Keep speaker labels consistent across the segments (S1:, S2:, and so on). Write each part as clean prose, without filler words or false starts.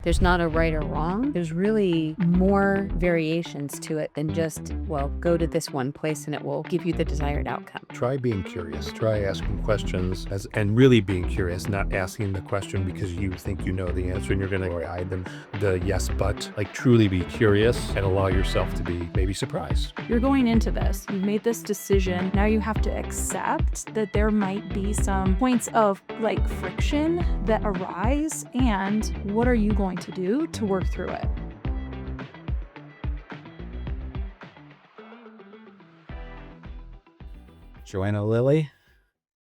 S1: There's not a right or wrong. There's really more variations to it than just, well, go to this one place and it will give you the desired outcome.
S2: Try being curious. Try asking questions and really being curious, not asking the question because you think you know the answer and you're going to hide them the yes, but like truly be curious and allow yourself to be maybe surprised.
S3: You're going into this. You've made this decision. Now you have to accept that there might be some points of like friction that arise, and what are you going to do to work through it?
S4: Joanna Lilly,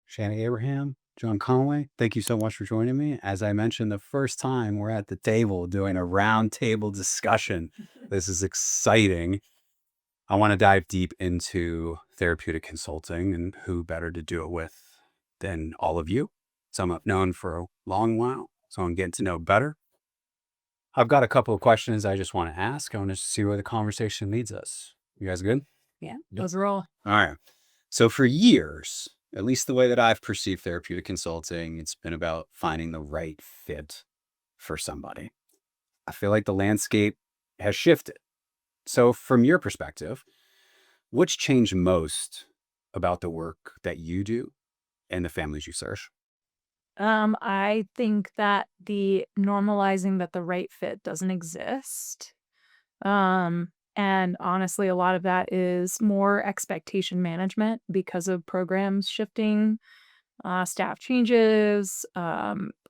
S4: Shannon Abraham, John Conway, thank you so much for joining me. As I mentioned, the first time we're at the table doing a round table discussion. This is exciting. I want to dive deep into therapeutic consulting, and who better to do it with than all of you. Some I've known for a long while, so I'm getting to know better. I've got a couple of questions I just want to ask. I want to see where the conversation leads us. You guys good?
S1: Yeah.
S3: Let's roll.
S4: All right. So for years, at least the way that I've perceived therapeutic consulting, it's been about finding the right fit for somebody. I feel like the landscape has shifted. So from your perspective, what's changed most about the work that you do and the families you serve?
S3: I think that the normalizing that the right fit doesn't exist. And honestly, a lot of that is more expectation management because of programs shifting, staff changes,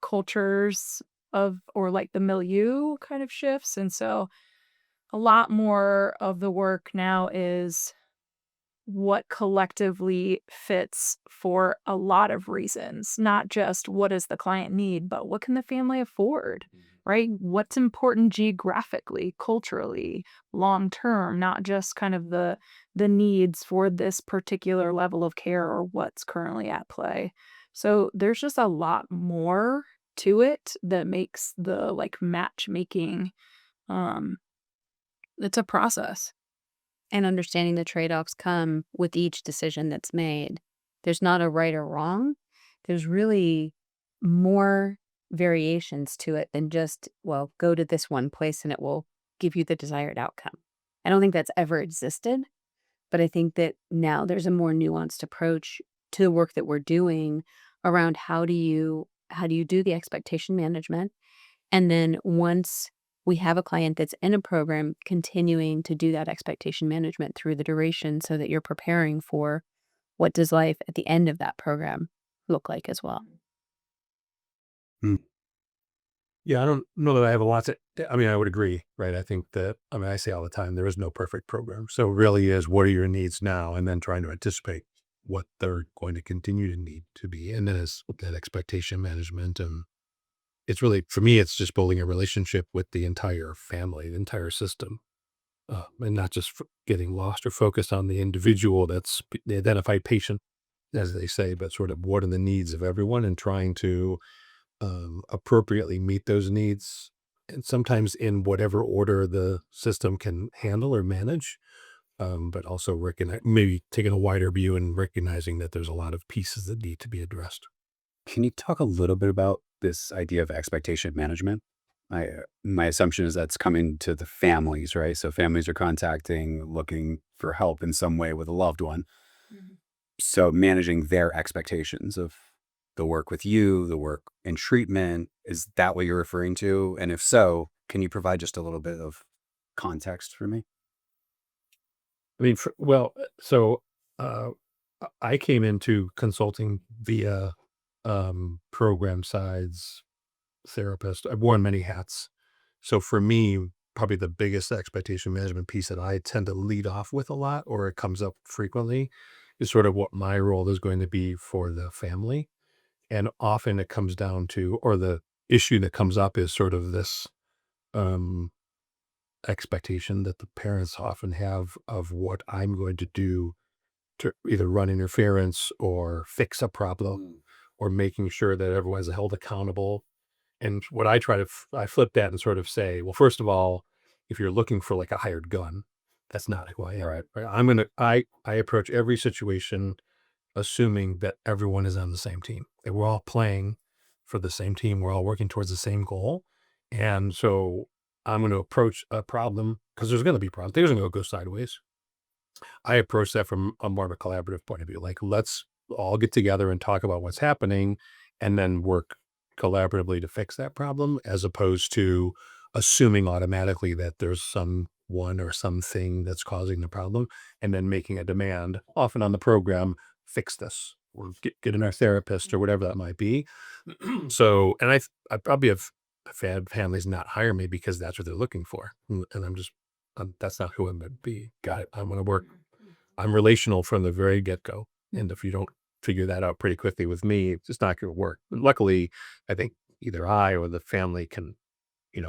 S3: cultures or like the milieu kind of shifts. And so a lot more of the work now is what collectively fits for a lot of reasons, not just what does the client need, but what can the family afford, right? What's important geographically, culturally, long term, not just kind of the needs for this particular level of care or what's currently at play. So there's just a lot more to it that makes the like matchmaking um it's a process.
S1: And understanding the trade-offs come with each decision that's made. There's not a right or wrong. There's really more variations to it than just, well, go to this one place and it will give you the desired outcome. I don't think that's ever existed, but I think that now there's a more nuanced approach to the work that we're doing around how do you do the expectation management, and then once we have a client that's in a program, continuing to do that expectation management through the duration so that you're preparing for what does life at the end of that program look like as well.
S4: Hmm.
S2: Yeah, I don't know that I have a lot to, I mean, I would agree, right? I think that, I mean, I say all the time, there is no perfect program. So it really is, what are your needs now? And then trying to anticipate what they're going to continue to need to be. And then it's that expectation management. And it's really, for me, it's just building a relationship with the entire family, the entire system. And not just getting lost or focused on the individual that's the identified patient, as they say, but sort of what are the needs of everyone and trying to appropriately meet those needs, and sometimes in whatever order the system can handle or manage. But also recognize, maybe taking a wider view and recognizing that there's a lot of pieces that need to be addressed.
S4: Can you talk a little bit about this idea of expectation management? My assumption is that's coming to the families, right? So families are contacting, looking for help in some way with a loved one.
S3: Mhm.
S4: So managing their expectations of the work with you, the work in treatment, is that what you're referring to? And if so, can you provide just a little bit of context for me?
S2: I mean, well, so I came into consulting via program sides, therapist. I've worn many hats. So for me, probably the biggest expectation management piece that I tend to lead off with a lot, or it comes up frequently, is sort of what my role is going to be for the family. And often it comes down to, or the issue that comes up is sort of this um, expectation that the parents often have of what I'm going to do to either run interference or fix a problem or making sure that everyone's held accountable. And what I try to, I flip that and sort of say, well, first of all, if you're looking for like a hired gun, that's not who I am. Right? I approach every situation assuming that everyone is on the same team. That we're all playing for the same team. We're all working towards the same goal. And so I'm going to approach a problem because there's going to be problems. Things are going to go sideways. I approach that from a more of a collaborative point of view. Like, let's all get together and talk about what's happening and then work collaboratively to fix that problem, as opposed to assuming automatically that there's someone or something that's causing the problem and then making a demand, often on the program, fix this or get in our therapist or whatever that might be. So, and I probably have had families not hire me because that's what they're looking for. And that's not who I'm going to be. Got it. I'm going to work. I'm relational from the very get go. And if you don't figure that out pretty quickly with me, it's just not going to work. But luckily, I think either I or the family can,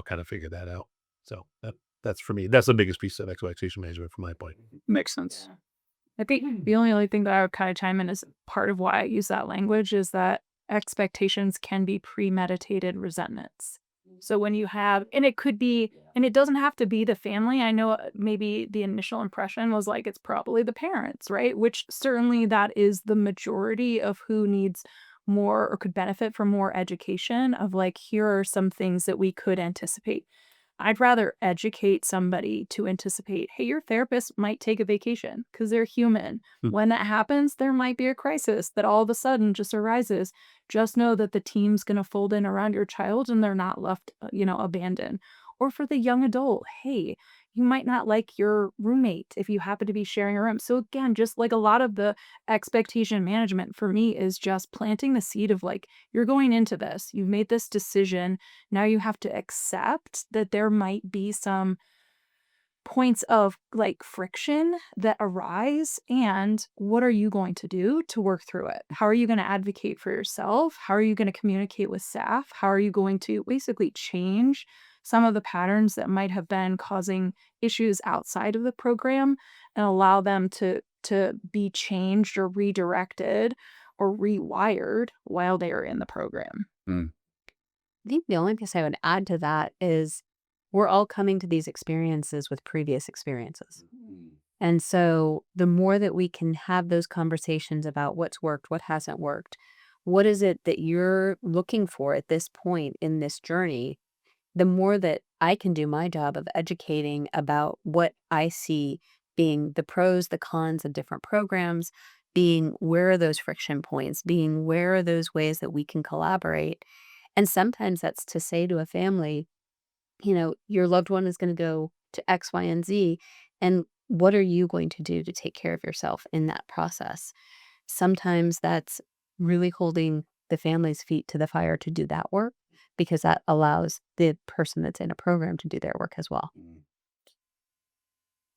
S2: kind of figure that out. So that's for me. That's the biggest piece of expectation management from my point.
S4: Makes sense.
S3: Yeah. I think the only other thing that I would kind of chime in as part of why I use that language is that expectations can be premeditated resentments. So when you have, and it could be, and it doesn't have to be the family. I know maybe the initial impression was like, it's probably the parents, right? Which certainly that is the majority of who needs more or could benefit from more education of like, here are some things that we could anticipate. I'd rather educate somebody to anticipate, hey, your therapist might take a vacation because they're human.
S2: Hmm.
S3: When that happens, there might be a crisis that all of a sudden just arises. Just know that the team's going to fold in around your child and they're not left, abandoned. Or for the young adult, hey, you might not like your roommate if you happen to be sharing a room. So again, just like a lot of the expectation management for me is just planting the seed of like, you're going into this, you've made this decision. Now you have to accept that there might be some points of like friction that arise, and what are you going to do to work through it? How are you going to advocate for yourself? How are you going to communicate with staff? How are you going to basically change some of the patterns that might have been causing issues outside of the program and allow them to be changed or redirected or rewired while they are in the program?
S4: Mm.
S1: I think the only piece I would add to that is we're all coming to these experiences with previous experiences. And so the more that we can have those conversations about what's worked, what hasn't worked, what is it that you're looking for at this point in this journey, the more that I can do my job of educating about what I see being the pros, the cons of different programs, being where are those friction points, being where are those ways that we can collaborate. And sometimes that's to say to a family, your loved one is going to go to X, Y, and Z. And what are you going to do to take care of yourself in that process? Sometimes that's really holding the family's feet to the fire to do that work because that allows the person that's in a program to do their work as well.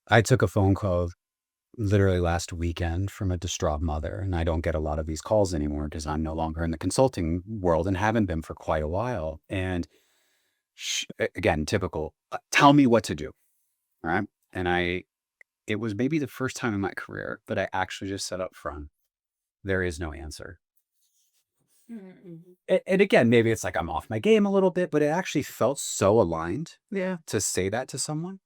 S4: I took a phone call literally last weekend from a distraught mother, and I don't get a lot of these calls anymore because I'm no longer in the consulting world and haven't been for quite a while. And again, typical, tell me what to do. All right. And it was maybe the first time in my career that I actually just said up front, there is no answer. And again, maybe it's like I'm off my game a little bit, but it actually felt so aligned
S3: Yeah.
S4: to say that to someone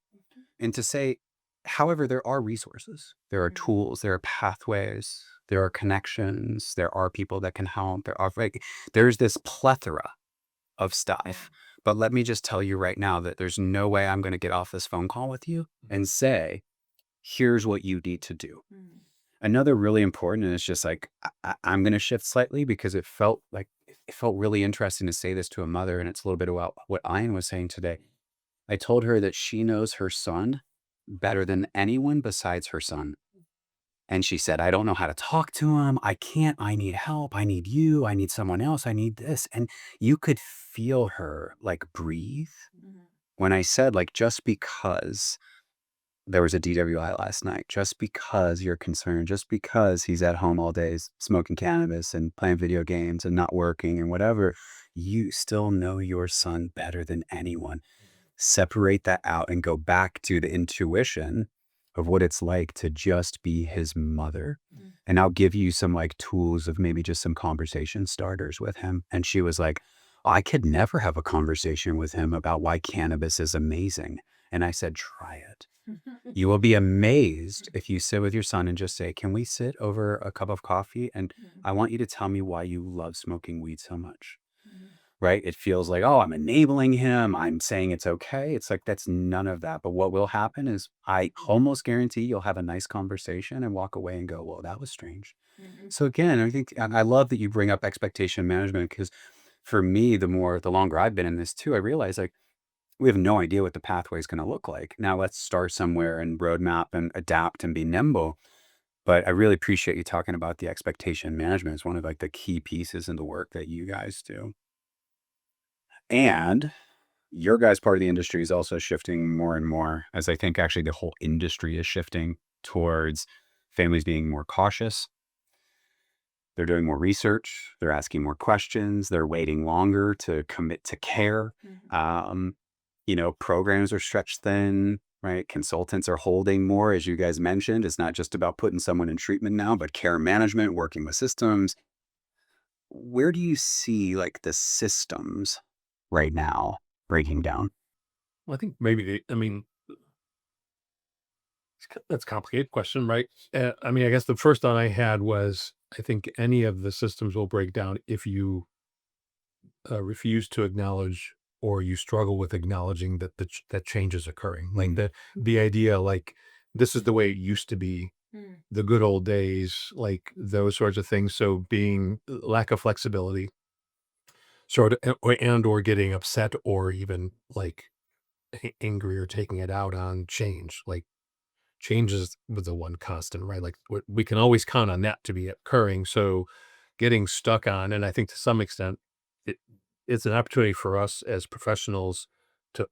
S4: and to say, however, there are resources, there are tools, there are pathways, there are connections, there are people that can help. There's this plethora of stuff. But let me just tell you right now that there's no way I'm going to get off this phone call with you and say, here's what you need to do. Another really important, and it's just like, I'm going to shift slightly because it felt really interesting to say this to a mother. And it's a little bit about what Ian was saying today. I told her that she knows her son better than anyone besides her son. And she said, I don't know how to talk to him. I can't. I need help. I need you. I need someone else. I need this. And you could feel her like breathe when I said, like, just because there was a DWI last night, just because you're concerned, just because he's at home all day smoking cannabis and playing video games and not working and whatever, you still know your son better than anyone. Separate that out and go back to the intuition of what it's like to just be his mother. And I'll give you some like tools of maybe just some conversation starters with him. And she was like, I could never have a conversation with him about why cannabis is amazing. And I said, try it. You will be amazed if you sit with your son and just say, can we sit over a cup of coffee? And I want you to tell me why you love smoking weed so much. right? It feels like, oh, I'm enabling him. I'm saying it's okay. It's like, that's none of that. But what will happen is I almost guarantee you'll have a nice conversation and walk away and go, well, that was strange. So again, I think, and I love that you bring up expectation management, because for me, the longer I've been in this too, I realize like we have no idea what the pathway is going to look like. Now let's start somewhere and roadmap and adapt and be nimble. But I really appreciate you talking about the expectation management. It's one of like the key pieces in the work that you guys do. And your guys' part of the industry is also shifting more and more, as I think actually the whole industry is shifting towards families being more cautious. They're doing more research. They're asking more questions. They're waiting longer to commit to care. Um, programs are stretched thin, right? Consultants are holding more, as you guys mentioned. It's not just about putting someone in treatment now, but care management, working with systems. Where do you see like the systems right now breaking down?
S2: Well, I think maybe I mean, that's a complicated question, right? I mean, I guess the first thought I had was I think any of the systems will break down if you refuse to acknowledge or you struggle with acknowledging that that change is occurring. Like the idea, like this is the way it used to be, the good old days, like those sorts of things. So being lack of flexibility, sort of, or getting upset, or even like angry or taking it out on change, like changes was the one constant, right? Like we can always count on that to be occurring. So getting stuck on, and I think to some extent, it it's an opportunity for us as professionals to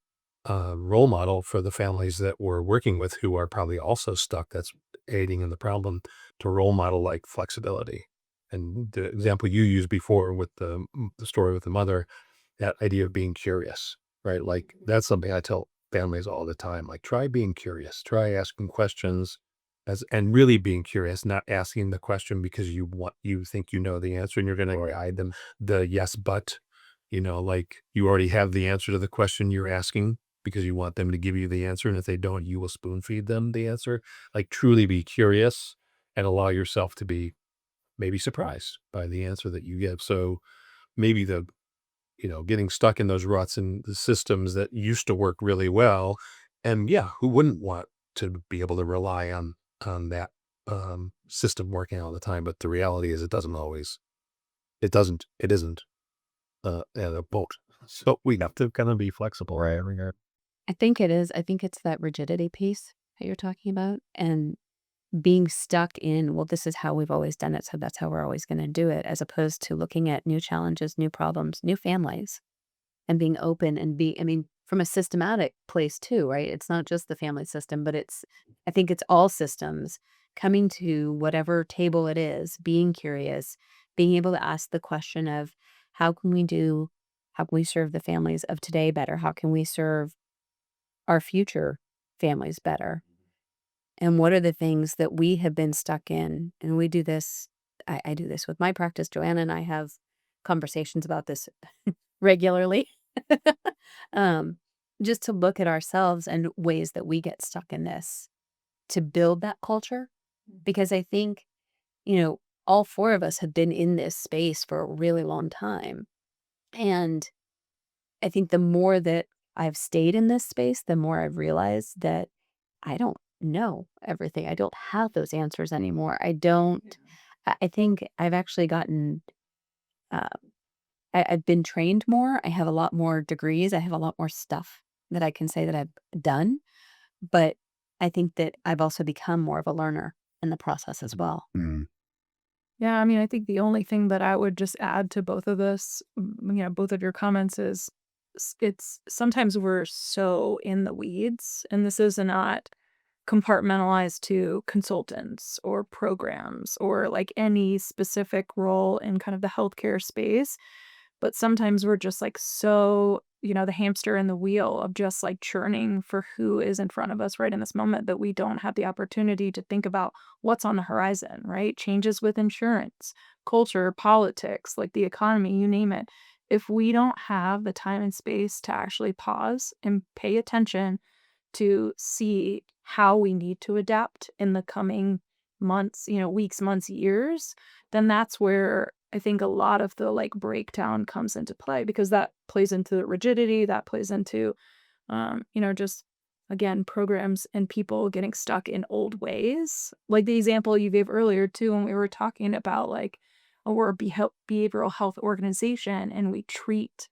S2: role model for the families that we're working with who are probably also stuck. That's aiding in the problem, to role model like flexibility. And the example you used before with the story with the mother, that idea of being curious, right? Like that's something I tell families all the time. Like try being curious, try asking questions and really being curious, not asking the question because you think you know the answer and you're going to guide them the yes, but like you already have the answer to the question you're asking because you want them to give you the answer. And if they don't, you will spoon feed them the answer. Like truly be curious and allow yourself to be maybe surprised by the answer that you give. So maybe getting stuck in those ruts and the systems that used to work really well. And yeah, who wouldn't want to be able to rely on that system working all the time? But the reality is it isn't a boat. So we have to kind of be flexible, right?
S1: I think it is. I think it's that rigidity piece that you're talking about, and being stuck in, well, this is how we've always done it, so that's how we're always going to do it, as opposed to looking at new challenges, new problems, new families, and being open and I mean, from a systematic place too, right? It's not just the family system, but I think it's all systems coming to whatever table it is, being curious, being able to ask the question of how can we do, how can we serve the families of today better? How can we serve our future families better? And what are the things that we have been stuck in? And we do this, I do this with my practice. Joanna and I have conversations about this regularly. um, just to look at ourselves and ways that we get stuck in this to build that culture. Because I think, all four of us have been in this space for a really long time. And I think the more that I've stayed in this space, the more I've realized that I don't know everything. I don't have those answers anymore. I don't. I think I've actually gotten. Uh, I've been trained more. I have a lot more degrees. I have a lot more stuff that I can say that I've done. But I think that I've also become more of a learner in the process as well.
S4: Mm.
S3: Yeah, I mean, I think the only thing that I would just add to both of this, both of your comments is it's sometimes we're so in the weeds, and this is not compartmentalized to consultants or programs or like any specific role in kind of the healthcare space. But sometimes we're just like so, the hamster in the wheel of just like churning for who is in front of us right in this moment that we don't have the opportunity to think about what's on the horizon, right? Changes with insurance, culture, politics, like the economy, you name it. If we don't have the time and space to actually pause and pay attention to see how we need to adapt in the coming months, weeks, months, years, then that's where I think a lot of the like breakdown comes into play because that plays into the rigidity, that plays into, just again, programs and people getting stuck in old ways. Like the example you gave earlier too, when we were talking about like, oh, we're a behavioral health organization and we treat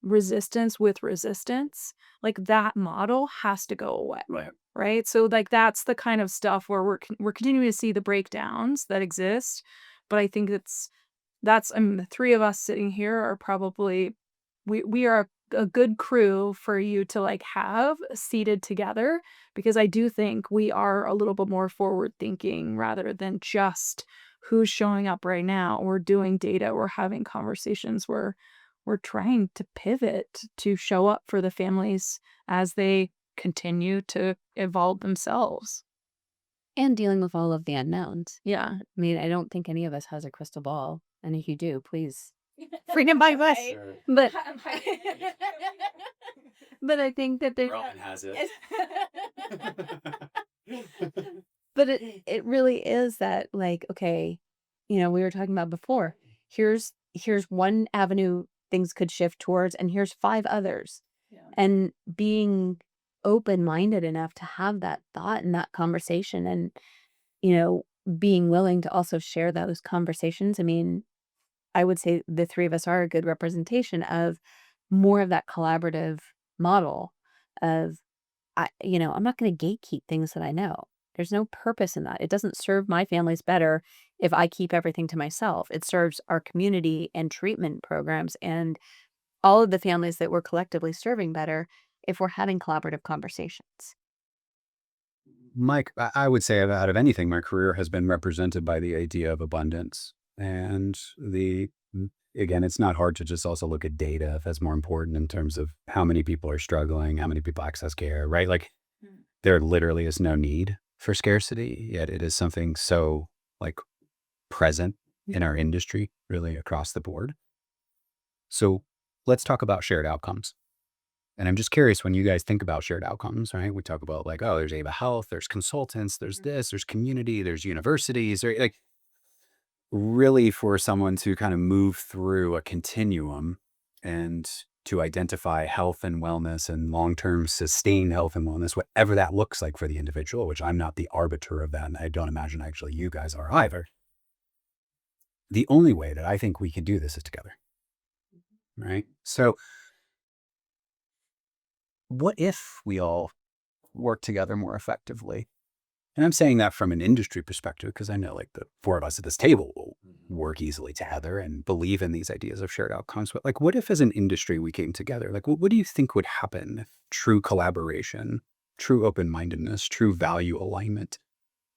S3: resistance with resistance. Like that model has to go away.
S4: Right.
S3: Right. So like that's the kind of stuff where we're continuing to see the breakdowns that exist. But I think I mean, the three of us sitting here are probably we are a good crew for you to like have seated together because I do think we are a little bit more forward thinking rather than just who's showing up right now. We're doing data, we're having conversations, we're trying to pivot to show up for the families as they continue to evolve themselves.
S1: And dealing with all of the unknowns.
S3: Yeah.
S1: I mean, I don't think any of us has a crystal ball, and if you do, please
S3: Freedom by us.
S4: Sure.
S1: but but I think that there
S4: Roman has it.
S1: but it really is that, like, okay, we were talking about before, here's one avenue things could shift towards, and here's 5 others.
S3: Yeah.
S1: And being open-minded enough to have that thought and that conversation and, being willing to also share those conversations. I mean, I would say the 3 of us are a good representation of more of that collaborative model of, I'm not gonna gatekeep things that I know. There's no purpose in that. It doesn't serve my families better if I keep everything to myself. It serves our community and treatment programs and all of the families that we're collectively serving better if we're having collaborative conversations.
S4: Mike, I would say out of anything, my career has been represented by the idea of abundance. And again, it's not hard to just also look at data if that's more important in terms of how many people are struggling, how many people access care, right? Like there literally is no need for scarcity, yet it is something so like present in our industry, really across the board. So let's talk about shared outcomes. And I'm just curious when you guys think about shared outcomes, right? We talk about like, oh, there's Ava Health, there's consultants, there's this, there's community, there's universities, right? Like really for someone to kind of move through a continuum and to identify health and wellness and long-term sustained health and wellness, whatever that looks like for the individual, which I'm not the arbiter of that. And I don't imagine actually you guys are either. The only way that I think we can do this is together, right? So what if we all work together more effectively? And I'm saying that from an industry perspective, because I know like the 4 of us at this table will work easily together and believe in these ideas of shared outcomes. But like, what if as an industry we came together? Like, what do you think would happen if true collaboration, true open-mindedness, true value alignment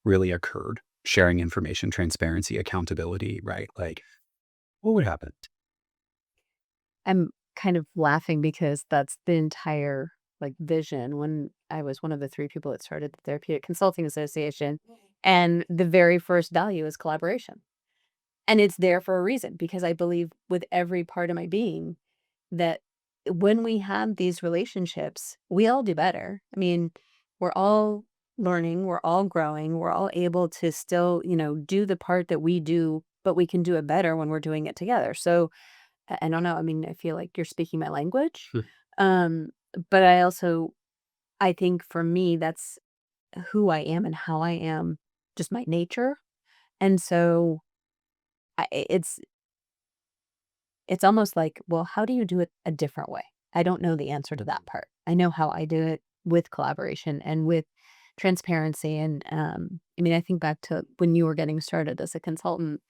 S4: really occurred? Sharing information, transparency, accountability, right? Like, what would happen?
S1: I'm kind of laughing because that's the entire vision when I was one of the 3 people that started the Therapeutic Consulting Association, and the very first value is collaboration. And it's there for a reason because I believe with every part of my being that when we have these relationships, we all do better. I mean, we're all learning, we're all growing, we're all able to still, do the part that we do, but we can do it better when we're doing it together. So I don't know. I mean, I feel like you're speaking my language. Um, but I think for me, that's who I am and how I am, just my nature. And so it's almost like, well, how do you do it a different way? I don't know the answer to that part. I know how I do it with collaboration and with transparency. And I mean, I think back to when you were getting started as a consultant.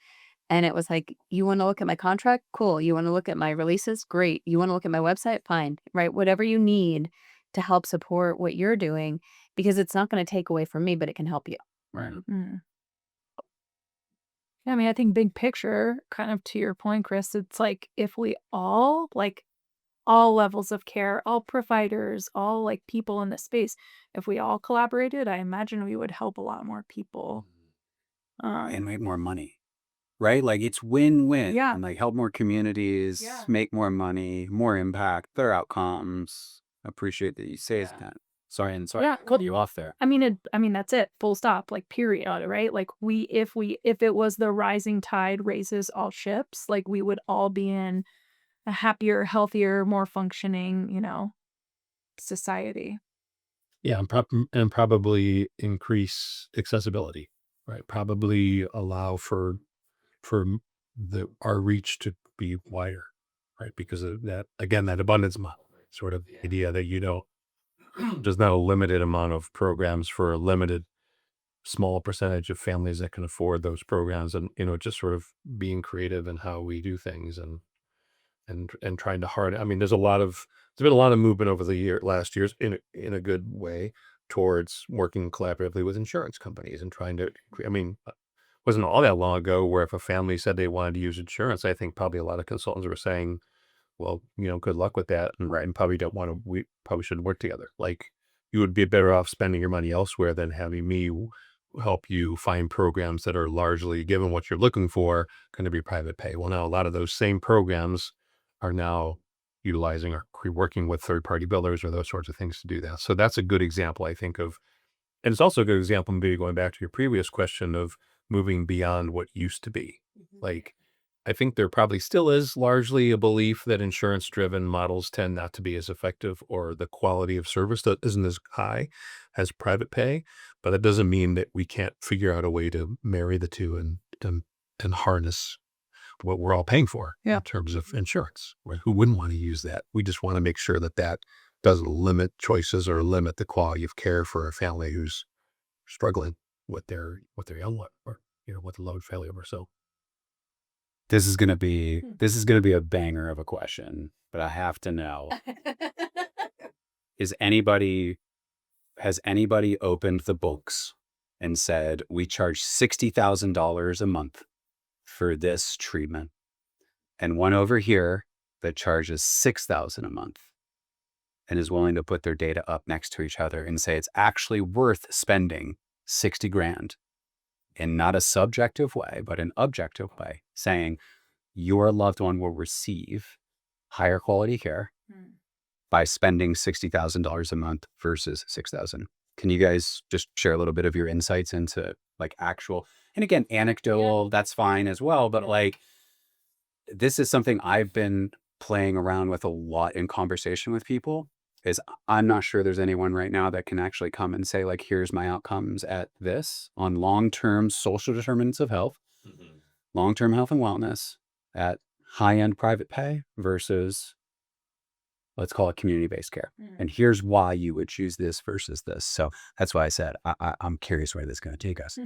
S1: And it was like, you want to look at my contract? Cool. You want to look at my releases? Great. You want to look at my website? Fine. Right. Whatever you need to help support what you're doing, because it's not going to take away from me, but it can help you.
S4: Right.
S3: Mm. Yeah, I mean, I think big picture, kind of to your point, Chris, it's like if we all, like all levels of care, all providers, all like people in the space, if we all collaborated, I imagine we would help a lot more people.
S4: And make more money, right? Like it's win-win.
S3: Yeah.
S4: And like help more communities,
S3: Yeah.
S4: make more money, more impact, their outcomes. Appreciate that you say that. Sorry
S3: Yeah,
S4: to cut you off there.
S3: I mean, that's it. Full stop. Like, period. Right? Like, if it was the rising tide raises all ships, like, we would all be in a happier, healthier, more functioning, society.
S2: Yeah, and probably increase accessibility, right? Probably allow for our reach to be wider, right? Because of that, again, that abundance model, sort of idea that, there's not a limited amount of programs for a limited small percentage of families that can afford those programs, and just sort of being creative in how we do things, and trying to I mean, there's been a lot of movement over the last years in a good way towards working collaboratively with insurance companies and trying to, I mean, wasn't all that long ago where if a family said they wanted to use insurance, I think probably a lot of consultants were saying, well, good luck with that. And probably don't want to, we probably shouldn't work together. Like, you would be better off spending your money elsewhere than having me help you find programs that are largely, given what you're looking for, going to be private pay. Well, now a lot of those same programs are now utilizing or working with third party billers or those sorts of things to do that. So that's a good example, I think, and it's also a good example, maybe going back to your previous question, of moving beyond what used to be. Like, I think there probably still is largely a belief that insurance-driven models tend not to be as effective, or the quality of service that isn't as high as private pay. But that doesn't mean that we can't figure out a way to marry the two and harness what we're all paying for
S3: Yeah.
S2: in terms of insurance. Right? Who wouldn't want to use that? We just want to make sure that that doesn't limit choices or limit the quality of care for a family who's struggling with their young one, or with a load failure or so.
S4: This is gonna be a banger of a question, but I have to know: has anybody opened the books and said, we charge $60,000 a month for this treatment, and one over here that charges $6,000 a month, and is willing to put their data up next to each other and say it's actually worth spending 60 grand, in not a subjective way, but an objective way, saying your loved one will receive higher quality care by spending $60,000 a month versus 6,000. Can you guys just share a little bit of your insights into, like, actual, and again, anecdotal, that's fine as well, but like, this is something I've been playing around with a lot in conversation with people. Is I'm not sure there's anyone right now that can actually come and say, like, here's my outcomes at this on long-term social determinants of health, long-term health and wellness at high-end private pay versus, let's call it, community-based care. And here's why you would choose this versus this. So that's why I said, I'm curious where this is going to take us.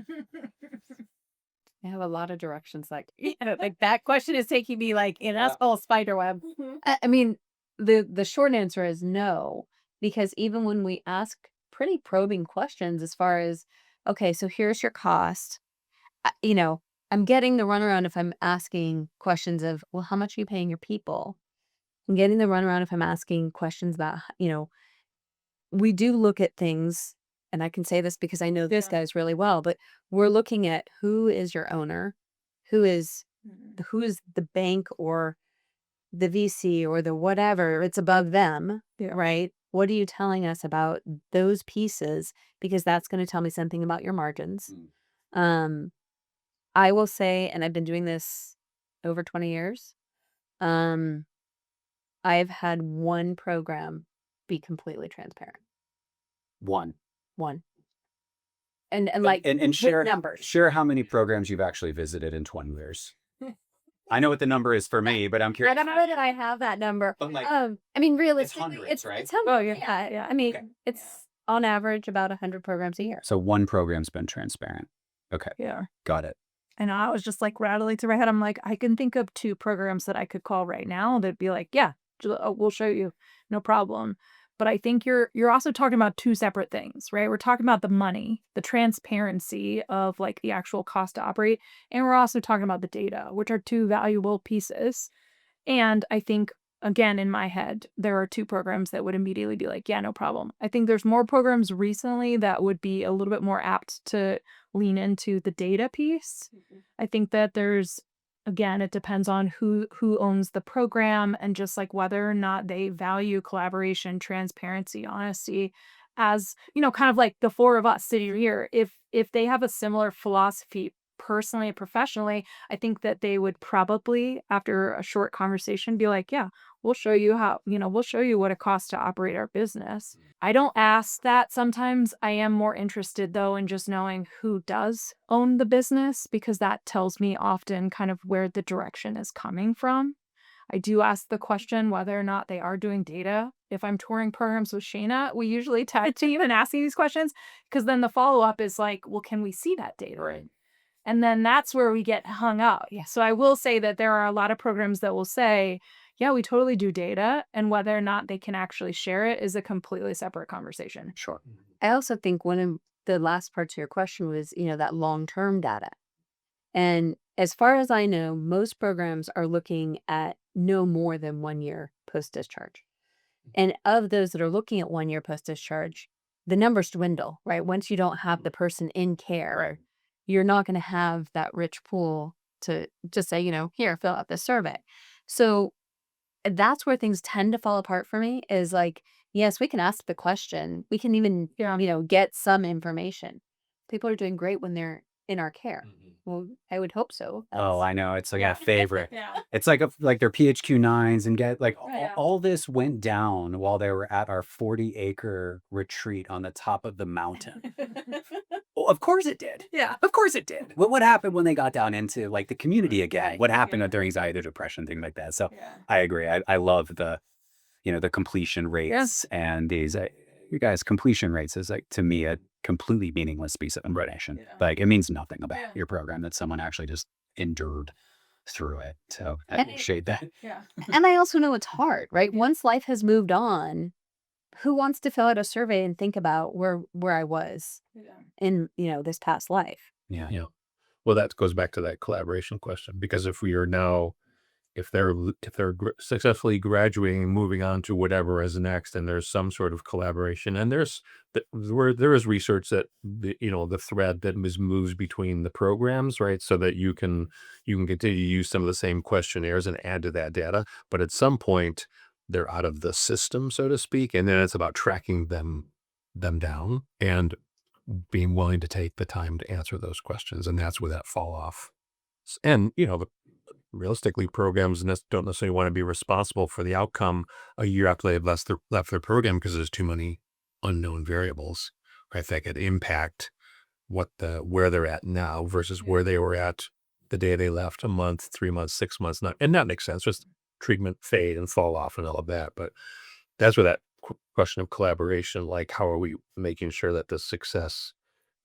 S1: I have a lot of directions. Like, like that question is taking me like in a whole spider web. I mean, the short answer is no, because even when we ask pretty probing questions as far as, okay, so here's your cost, I'm getting the runaround if I'm asking questions of, well, how much are you paying your people? I'm getting the runaround if I'm asking questions about, we do look at things, and I can say this because I know this guys really well, but we're looking at who is your owner, who is the bank or the VC or the whatever, it's above them, right? What are you telling us about those pieces? Because that's going to tell me something about your margins. I will say, and I've been doing this over 20 years, I've had one program be completely transparent.
S4: One.
S1: And like,
S4: and share
S1: numbers.
S4: Share how many programs you've actually visited in 20 years. I know what the number is for me, but I'm curious.
S1: I don't know that I have that number.
S4: But like,
S1: I mean, realistically,
S4: hundreds, right?
S1: It's hundreds.
S3: Oh, yeah.
S1: Yeah. I mean,
S4: Okay.
S1: it's on average about 100 programs a year.
S4: So one program's been transparent. Okay.
S3: Yeah.
S4: Got it.
S3: And I was just like rattling through my head. I'm like, I can think of 2 programs that I could call right now that'd be like, yeah, we'll show you, no problem. But I think you're also talking about 2 separate things, right? We're talking about the money, the transparency of like the actual cost to operate, and we're also talking about the data, which are 2 valuable pieces. And I think, again, in my head, there are 2 programs that would immediately be like, yeah, no problem. I think there's more programs recently that would be a little bit more apt to lean into the data piece. I think that there's Again, it depends on who owns the program and just like whether or not they value collaboration, transparency, honesty as, kind of like the four of us sitting here. If they have a similar philosophy personally and professionally, I think that they would probably, after a short conversation, be like, yeah, we'll show you we'll show you what it costs to operate our business. I don't ask that. Sometimes I am more interested though in just knowing who does own the business because that tells me often kind of where the direction is coming from. I do ask the question whether or not they are doing data. If I'm touring programs with Shayna, we usually tag team and asking these questions because then the follow up is like, well, can we see that data?
S2: Right.
S3: And then that's where we get hung up. Yeah. So I will say that there are a lot of programs that will say, yeah, we totally do data. And whether or not they can actually share it is a completely separate conversation.
S1: Sure. I also think one of the last parts of your question was, that long-term data. And as far as I know, most programs are looking at no more than 1 year post-discharge. And of those that are looking at 1 year post-discharge, the numbers dwindle, right? Once you don't have the person in care, you're not going to have that rich pool to just say, here, fill out this survey. So that's where things tend to fall apart for me is like, yes, we can ask the question. We can even, get some information. People are doing great when they're in our care. Well, I would hope so.
S4: Oh, I know. It's like a favorite.
S3: Yeah.
S4: It's like like their PHQ-9s and get like
S3: Yeah.
S4: all this went down while they were at our 40-acre retreat on the top of the mountain. Well, of course it did.
S3: Yeah.
S4: Of course it did. What happened when they got down into like the community again? What happened with their anxiety, depression, things like that? So I agree. I love the, the completion rates and these, you guys, completion rates is like, to me, a completely meaningless piece of information. Like it means nothing about your program that someone actually just endured through it. So I appreciate that.
S3: Yeah.
S1: And I also know it's hard, right? Once life has moved on, who wants to fill out a survey and think about where I was in, this past life?
S4: Yeah.
S2: Yeah. Well, that goes back to that collaboration question, because if we are now, if they're successfully graduating and moving on to whatever is next, and there's some sort of collaboration, and there is research that the thread that moves between the programs, right? So that you can continue to use some of the same questionnaires and add to that data, but at some point they're out of the system, so to speak, and then it's about tracking them down and being willing to take the time to answer those questions, and that's where that fall off. And realistically, programs don't necessarily want to be responsible for the outcome a year after they've left their program because there's too many unknown variables, right? That could impact where they're at now versus where they were at the day they left, a month, 3 months, 6 months, and that makes sense. Just treatment fade and fall off and all of that. But that's where that question of collaboration, like how are we making sure that the success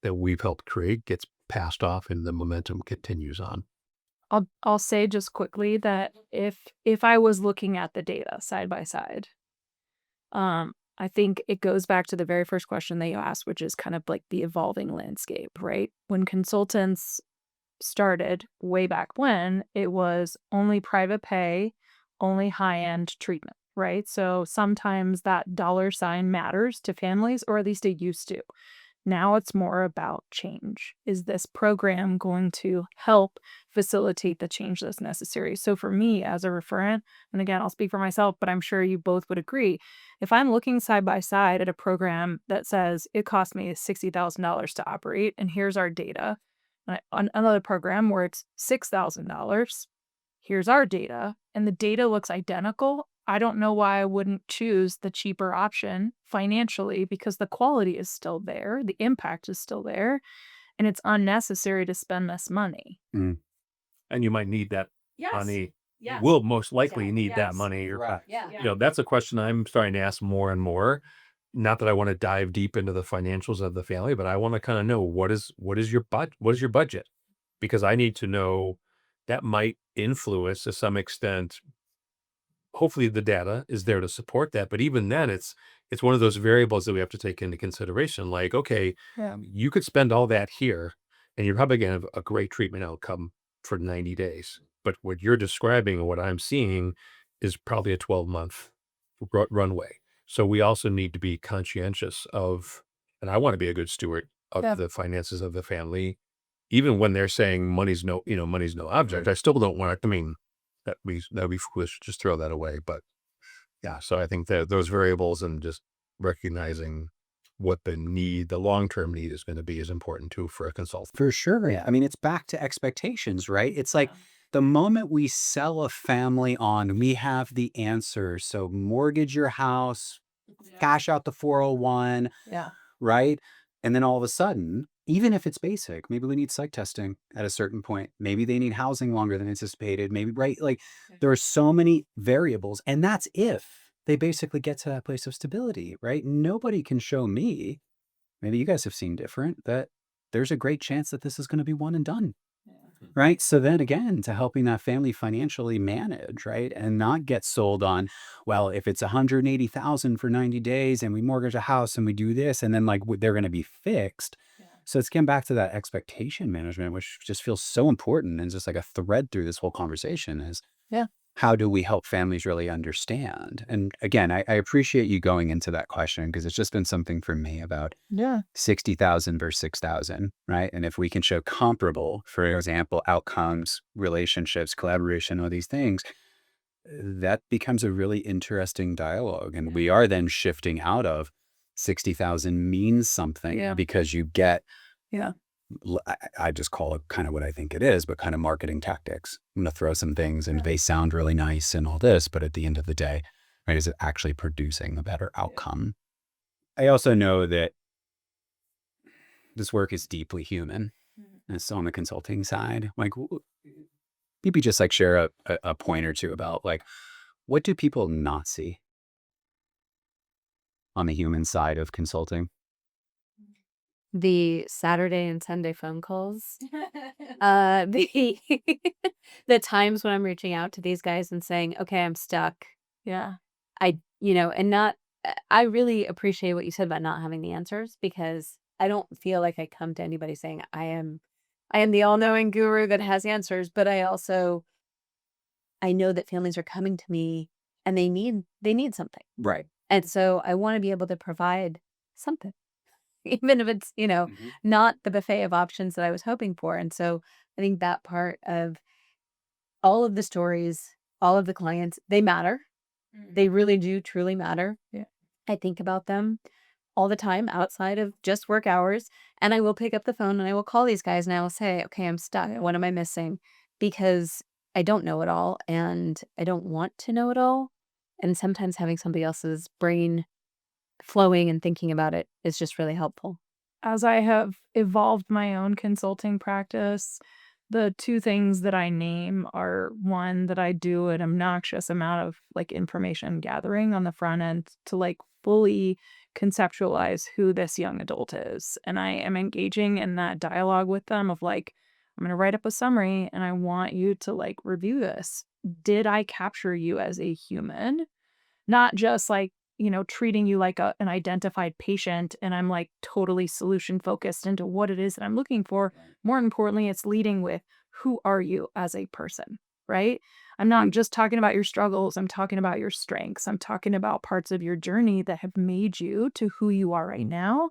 S2: that we've helped create gets passed off and the momentum continues on.
S3: I'll say just quickly that if I was looking at the data side by side, I think it goes back to the very first question that you asked, which is kind of like the evolving landscape, right? When consultants started way back when, it was only private pay, only high-end treatment, right? So sometimes that dollar sign matters to families, or at least it used to. Now it's more about change. Is this program going to help facilitate the change that's necessary? So for me as a referent, and again, I'll speak for myself, but I'm sure you both would agree, if I'm looking side by side at a program that says it cost me $60,000 to operate, and here's our data, on another program where it's $6,000, here's our data, and the data looks identical, I don't know why I wouldn't choose the cheaper option financially because the quality is still there, the impact is still there, and it's unnecessary to spend this money.
S2: And you might need that
S3: Yes.
S2: money.
S3: Yes.
S2: Will most likely need that
S3: Yes.
S2: money.
S4: Right.
S3: Yeah.
S2: That's a question I'm starting to ask more and more. Not that I want to dive deep into the financials of the family, but I want to kind of know what is your budget? Because I need to know that might influence to some extent. Hopefully the data is there to support that. But even then it's one of those variables that we have to take into consideration. Like, okay,
S3: Yeah.
S2: you could spend all that here and you're probably going to have a great treatment outcome for 90 days. But what you're describing and what I'm seeing is probably a 12-month runway. So we also need to be conscientious of, and I want to be a good steward of
S3: Yeah.
S2: the finances of the family even when they're saying money's money's no object, I still don't want. I mean, that'd be foolish to just throw that away. But yeah, so I think that those variables and just recognizing what the long-term need is going to be is important too for a consultant.
S4: For sure. Yeah. I mean, it's back to expectations, right? It's like the moment we sell a family on, we have the answer. So mortgage your house, cash out the 401,
S3: Yeah.
S4: right? And then all of a sudden, even if it's basic, maybe we need psych testing at a certain point. Maybe they need housing longer than anticipated. Maybe, right? Like there are so many variables. And that's if they basically get to that place of stability, right? Nobody can show me, maybe you guys have seen different, that there's a great chance that this is going to be one and done. Right. So then again, to helping that family financially manage, right, and not get sold on, well, if it's 180,000 for 90 days and we mortgage a house and we do this and then like they're going to be fixed. So it's getting back to that expectation management, which just feels so important and just like a thread through this whole conversation is
S3: Yeah.
S4: how do we help families really understand? And again, I appreciate you going into that question because it's just been something for me about
S3: Yeah.
S4: 60,000 versus 6,000, right? And if we can show comparable, for example, outcomes, relationships, collaboration, all these things, that becomes a really interesting dialogue. And we are then shifting out of 60,000 means something
S3: Yeah.
S4: because you get,
S3: Yeah.
S4: I just call it kind of what I think it is, but kind of marketing tactics. I'm going to throw some things and they sound really nice and all this, but at the end of the day, right, is it actually producing a better outcome? I also know that this work is deeply human. And so on the consulting side, like maybe just like share a point or two about like, what do people not see on the human side of consulting?
S1: The Saturday and Sunday phone calls, the the times when I'm reaching out to these guys and saying, "Okay, I'm stuck."
S3: Yeah.
S1: And not I really appreciate what you said about not having the answers because I don't feel like I come to anybody saying I am the all-knowing guru that has answers, but I know that families are coming to me and they need something.
S4: Right.
S1: And so I want to be able to provide something. Even if it's,
S4: Mhm.
S1: not the buffet of options that I was hoping for. And so I think that part of all of the stories, all of the clients, they matter. They really do truly matter.
S3: Yeah.
S1: I think about them all the time outside of just work hours. And I will pick up the phone and I will call these guys and I will say, okay, I'm stuck. What am I missing? Because I don't know it all and I don't want to know it all. And sometimes having somebody else's brain flowing and thinking about it is just really helpful.
S3: As I have evolved my own consulting practice, the two things that I name are one, that I do an obnoxious amount of like information gathering on the front end to like fully conceptualize who this young adult is. And I am engaging in that dialogue with them of like, I'm going to write up a summary and I want you to like review this. Did I capture you as a human? Not just like, treating you like an identified patient and I'm like totally solution focused into what it is that I'm looking for. More importantly, it's leading with who are you as a person, right? I'm not just talking about your struggles. I'm talking about your strengths. I'm talking about parts of your journey that have made you to who you are right now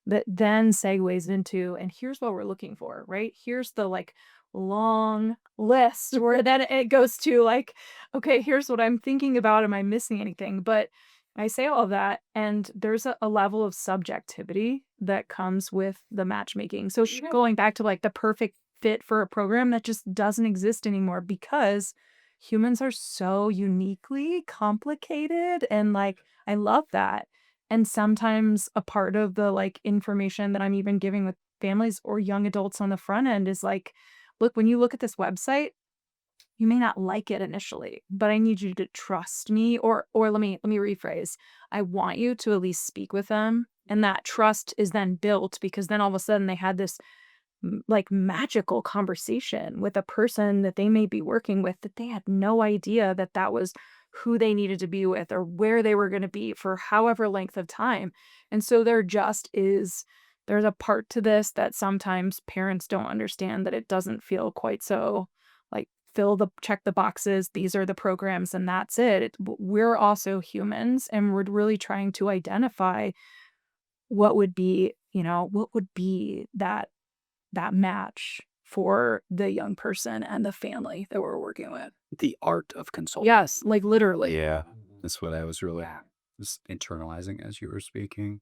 S3: that then segues into, and here's what we're looking for, right? Here's the like long list where then it goes to like, okay, here's what I'm thinking about. Am I missing anything? But I say all of that, and there's a level of subjectivity that comes with the matchmaking. So going back to like the perfect fit for a program that just doesn't exist anymore because humans are so uniquely complicated. And like, I love that. And sometimes a part of the like information that I'm even giving with families or young adults on the front end is like, look, when you look at this website, you may not like it initially, but I need you to trust me, or let me rephrase. I want you to at least speak with them, and that trust is then built because then all of a sudden they had this like magical conversation with a person that they may be working with that they had no idea that that was who they needed to be with or where they were going to be for however length of time. And so there's a part to this that sometimes parents don't understand, that it doesn't feel quite so like check the boxes, these are the programs and that's it. We're also humans and we're really trying to identify what would be that that match for the young person and the family that we're working with.
S4: The art of consulting.
S3: Yes, like literally.
S4: Yeah, that's what I was really just internalizing as you were speaking.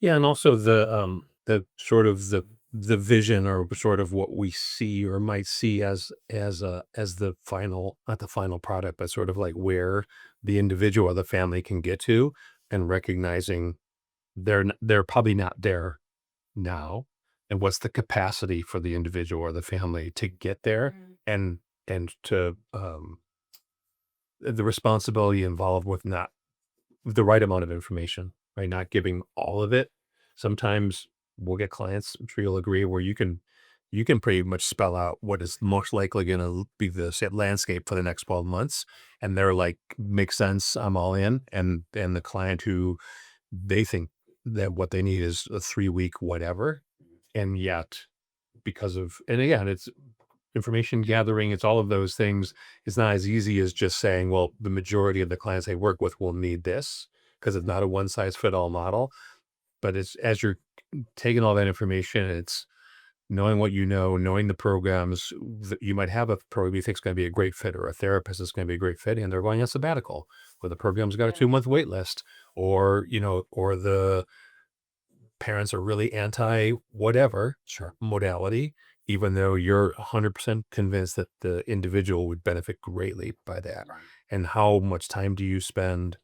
S2: Yeah, and also the sort of the vision or sort of what we see or might see as the final, not the final product, but sort of like where the individual or the family can get to, and recognizing they're probably not there now, and what's the capacity for the individual or the family to get there, and to the responsibility involved with not the right amount of information, right? Not giving all of it. Sometimes we'll get clients, I'm sure you'll agree, where you can pretty much spell out what is most likely going to be the landscape for the next 12 months. And they're like, makes sense. I'm all in. And the client who they think that what they need is a 3-week whatever. And yet and again, it's information gathering, it's all of those things. It's not as easy as just saying, well, the majority of the clients I work with will need this, because it's not a one size fit all model. But it's as you're taking all that information, it's knowing what you know, knowing the programs that you might have a program you think is going to be a great fit, or a therapist is going to be a great fit, and they're going on sabbatical, or the program's got a 2-month wait list, or or the parents are really anti whatever modality, even though you're 100% convinced that the individual would benefit greatly by that.
S4: Right.
S2: And how much time do you spend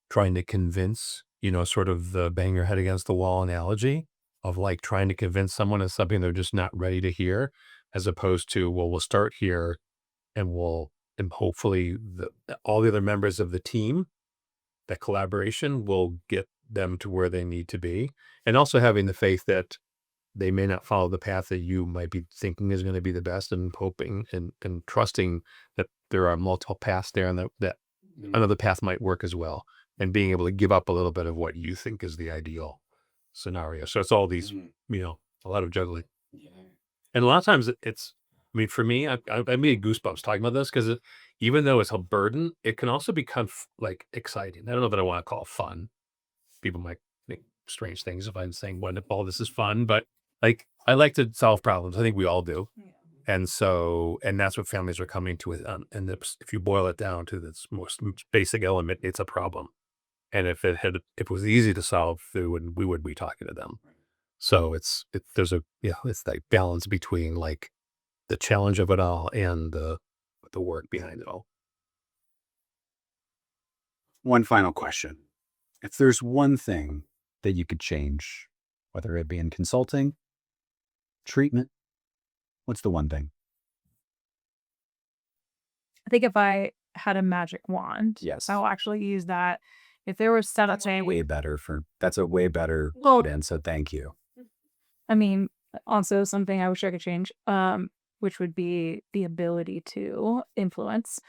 S2: trying to convince, sort of the bang your head against the wall analogy of like trying to convince someone of something they're just not ready to hear, as opposed to, well, we'll start here, and hopefully all the other members of the team, that collaboration will get them to where they need to be. And also having the faith that they may not follow the path that you might be thinking is going to be the best, and hoping and trusting that there are multiple paths there, and that another path might work as well, and being able to give up a little bit of what you think is the ideal scenario. So it's all these, a lot of juggling. And a lot of times I mean, for me, I made goosebumps talking about this, because even though it's a burden, it can also become like exciting. I don't know that I want to call it fun. People might think strange things if I'm saying all this is fun, but like I like to solve problems. I think we all do.
S3: Yeah.
S2: And that's what families are coming to it. And if you boil it down to this most basic element, it's a problem. And if it was easy to solve, we wouldn't be talking to them. So it's that balance between like the challenge of it all and the work behind it all.
S4: One final question. If there's one thing that you could change, whether it be in consulting, treatment, what's the one thing?
S3: I think if I had a magic wand,
S4: Yes.
S3: I'll actually use that. If there was set up
S4: That's a way better
S3: Well-
S4: put in, so thank you.
S3: I mean, also something I wish I could change, which would be the ability to influence,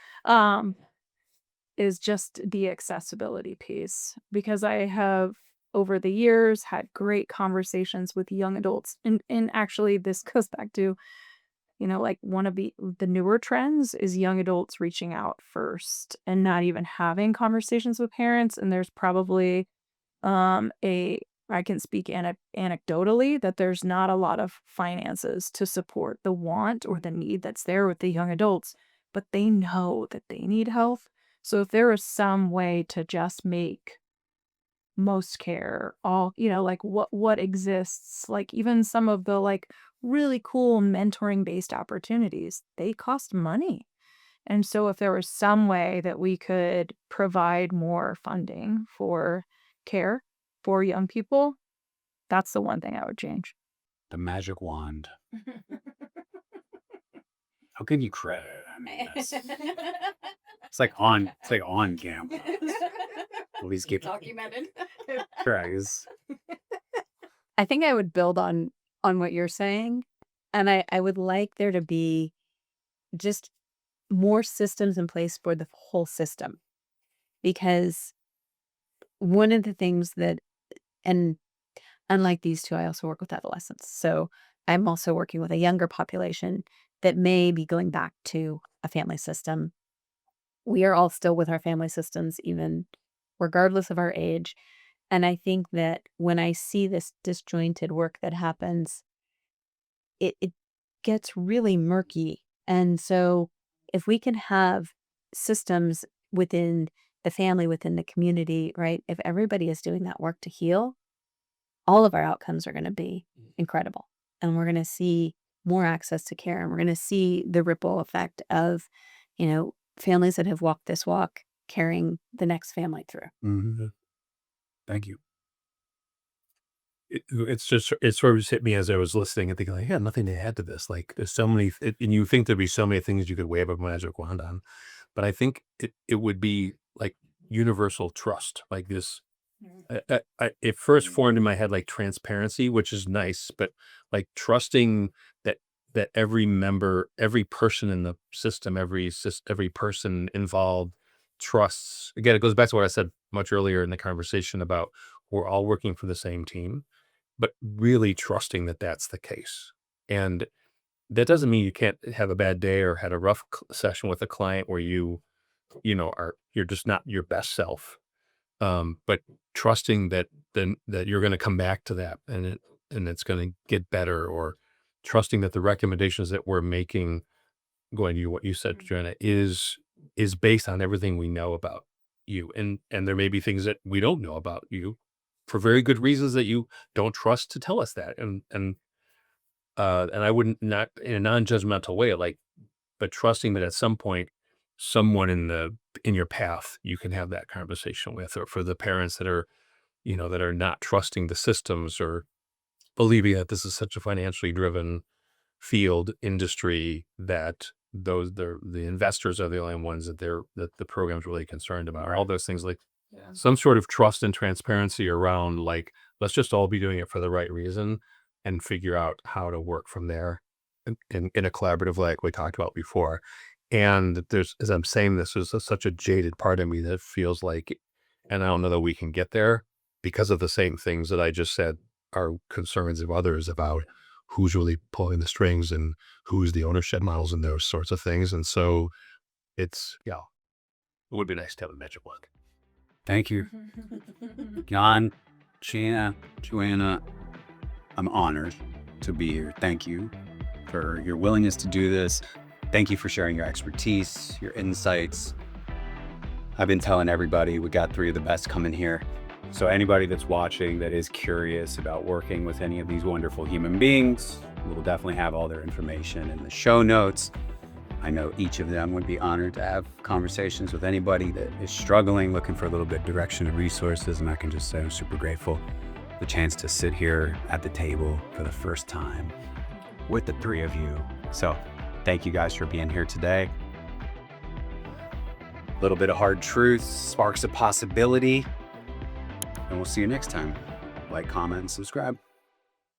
S3: is just the accessibility piece. Because I have, over the years, had great conversations with young adults. And actually, this goes back to, like one of the newer trends is young adults reaching out first and not even having conversations with parents. And there's probably I can speak anecdotally that there's not a lot of finances to support the want or the need that's there with the young adults, but they know that they need help. So if there is some way to just make most care all, like what exists, like even some of the like really cool mentoring based opportunities, they cost money. And so if there was some way that we could provide more funding for care for young people, that's the one thing I would change.
S4: The magic wand. I'll give you credit. I mean, it's like on camera. At least get
S1: Documented.
S4: Crags.
S1: I think I would build on what you're saying, and I would like there to be just more systems in place for the whole system, because one of the things that, and unlike these two, I also work with adolescents, so I'm also working with a younger population that may be going back to a family system. We are all still with our family systems, even regardless of our age. And I think that when I see this disjointed work that happens, it gets really murky. And so if we can have systems within the family, within the community, right? If everybody is doing that work to heal, all of our outcomes are going to be incredible. And we're going to see more access to care. And we're going to see the ripple effect of, families that have walked this walk carrying the next family through.
S4: Mhm. Thank you.
S2: It's sort of just hit me as I was listening and thinking, like, yeah, nothing to add to this. Like, there's so many, and you think there'd be so many things you could wave a magic wand on, but I think it would be like universal trust, like this. It first formed in my head like transparency, which is nice, but like trusting that every member, every person in the system, every person involved trusts. Again, it goes back to what I said much earlier in the conversation about we're all working for the same team, but really trusting that that's the case. And that doesn't mean you can't have a bad day or had a rough session with a client where you're just not your best self. But trusting that that you're going to come back to that and it's going to get better, or trusting that the recommendations that we're making, going to what you said, Joanna, is based on everything we know about you. And there may be things that we don't know about you for very good reasons that you don't trust to tell us that. And I wouldn't, not in a non-judgmental way, like, but trusting that at some point, someone in your path, you can have that conversation with, or for the parents that are, that are not trusting the systems or believing that this is such a financially driven field industry that the investors are the only ones that the program's really concerned about. All those things, like some sort of trust and transparency around, like, let's just all be doing it for the right reason and figure out how to work from there in a collaborative way, like we talked about before. And there's, as I'm saying this, there's such a jaded part of me that feels like, and I don't know that we can get there because of the same things that I just said are concerns of others about who's really pulling the strings and who's the ownership models and those sorts of things. And so it would be nice to have a magic wand.
S4: Thank you. Jan, Sheena, Joanna, I'm honored to be here. Thank you for your willingness to do this. Thank you for sharing your expertise, your insights. I've been telling everybody we got 3 of the best coming here. So anybody that's watching that is curious about working with any of these wonderful human beings, we'll definitely have all their information in the show notes. I know each of them would be honored to have conversations with anybody that is struggling, looking for a little bit of direction and resources. And I can just say I'm super grateful for the chance to sit here at the table for the first time with the 3 of you. So thank you guys for being here today. A little bit of hard truth, sparks of possibility. And we'll see you next time. Like, comment, and subscribe.